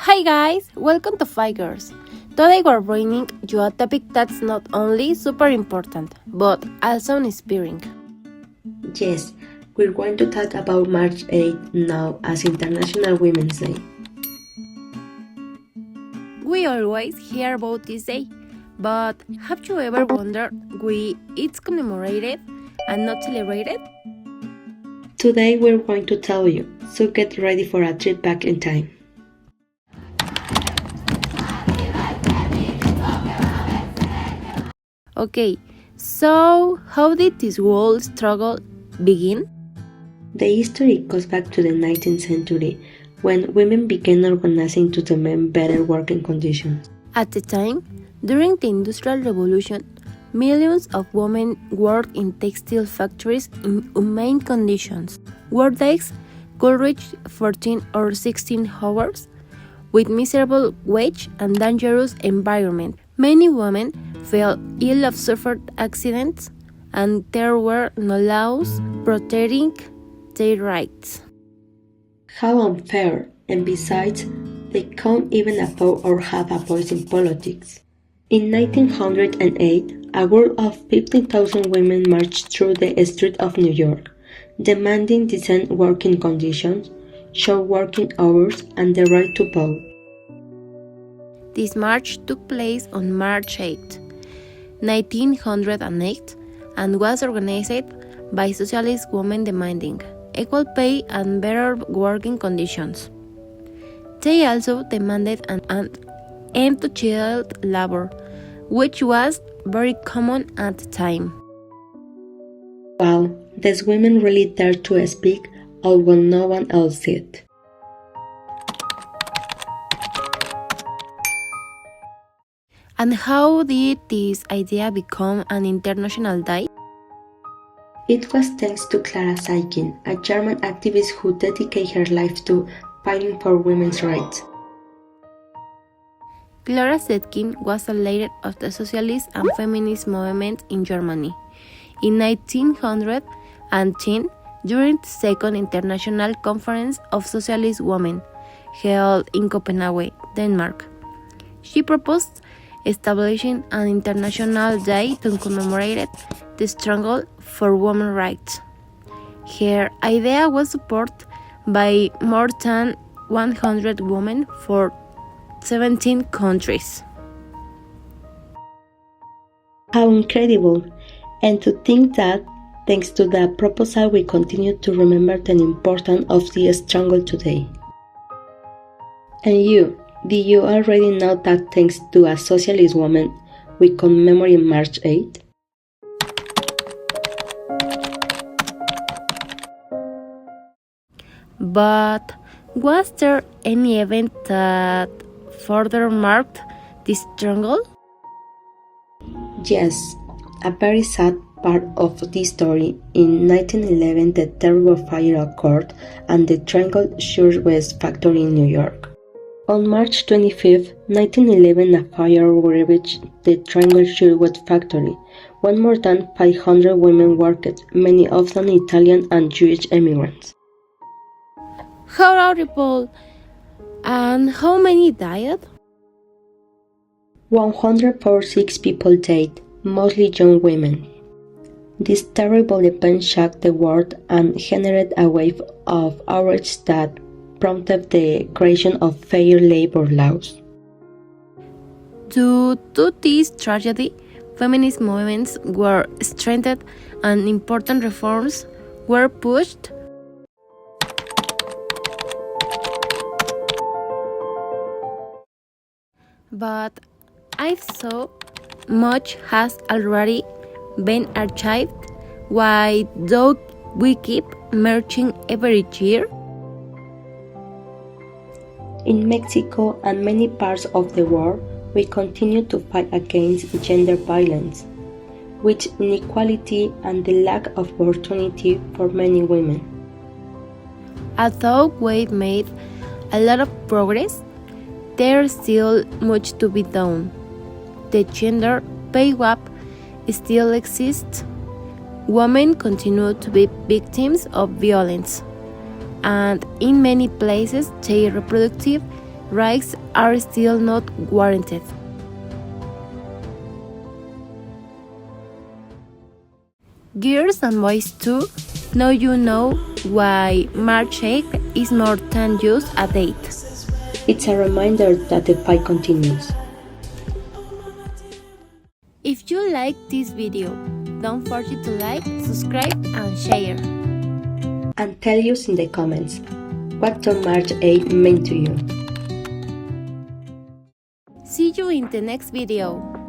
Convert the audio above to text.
Hi guys, welcome to Fighters. Today we're bringing you a topic that's not only super important, but also inspiring. Yes, we're going to talk about March 8th now as International Women's Day. We always hear about this day, but have you ever wondered why it's commemorated and not celebrated? Today we're going to tell you, so get ready for a trip back in time. Okay, so how did this whole struggle begin? The history goes back to the 19th century, when women began organizing to demand better working conditions. At the time, during the Industrial Revolution, millions of women worked in textile factories in inhumane conditions. Workdays could reach 14 or 16 hours with miserable wage and dangerous environment. Many women fell ill or suffered accidents, and there were no laws protecting their rights. How unfair, and besides, they can't even afford or have a voice in politics. In 1908, a group of 15,000 women marched through the streets of New York, demanding decent working conditions, short working hours, and the right to vote. This march took place on March 8, 1908, and was organized by socialist women demanding equal pay and better working conditions. They also demanded an end to child labor, which was very common at the time. Wow, these women really dared to speak, although no one else did. And how did this idea become an international day? It was thanks to Clara Zetkin, a German activist who dedicated her life to fighting for women's rights. Clara Zetkin was a leader of the socialist and feminist movement in Germany. In 1910, during the Second International Conference of Socialist Women, held in Copenhagen, Denmark, she proposed establishing an international day to commemorate the struggle for women's rights. Her idea was supported by more than 100 women from 17 countries. How incredible! And to think that, thanks to that proposal, we continue to remember the importance of the struggle today. And you, did you already know that thanks to a socialist woman, we commemorate March 8th? But was there any event that further marked this struggle? Yes, a very sad part of this story. In 1911, the terrible fire occurred and the Triangle Shirtwaist factory in New York. On March 25, 1911, a fire ravaged the Triangle Shirtwaist factory, when more than 500 women worked, many of them Italian and Jewish immigrants. How horrible! And how many died? 146 people died, mostly young women. This terrible event shocked the world and generated a wave of outrage that prompted the creation of fair labor laws. Due to this tragedy, feminist movements were strengthened and important reforms were pushed. But I saw much has already been achieved. Why do we keep marching every year? In Mexico and many parts of the world, we continue to fight against gender violence, with inequality and the lack of opportunity for many women. Although we've made a lot of progress, there's still much to be done. The gender pay gap still exists. Women continue to be victims of violence, and in many places their reproductive rights are still not warranted. Girls and boys too, now you know why March 8th is more than just a date. It's a reminder that the fight continues. If you like this video, don't forget to like, subscribe and share. And tell us in the comments, what does March 8 mean to you? See you in the next video.